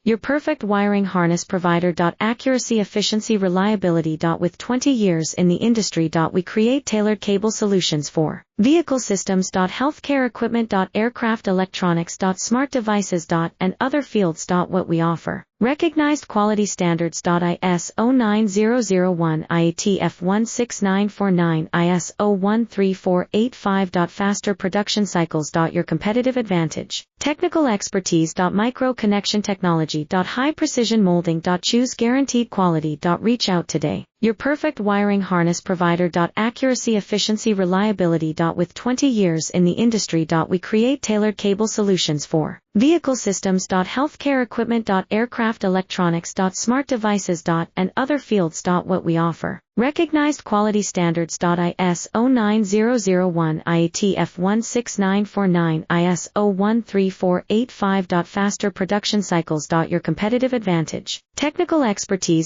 Your perfect wiring harness provider. Accuracy, efficiency, reliability. With 20 years in the industry. We create tailored cable solutions for vehicle systems. Healthcare equipment. Aircraft electronics. Smart devices. And other fields. What we offer. Recognized quality standards. ISO 9001, IATF 16949, ISO 13485. Faster production cycles. Your competitive advantage. Technical expertise. Micro connection technology. High precision molding. Choose guaranteed quality. Reach out today. Your perfect wiring harness provider. Accuracy, efficiency, reliability. With 20 years in the industry. We create tailored cable solutions for vehicle systems. Healthcare equipment. Aircraft electronics. Smart devices. And other fields. What we offer. Recognized quality standards. ISO 9001, IATF 16949, ISO 13485. Faster production cycles. Your competitive advantage. Technical expertise.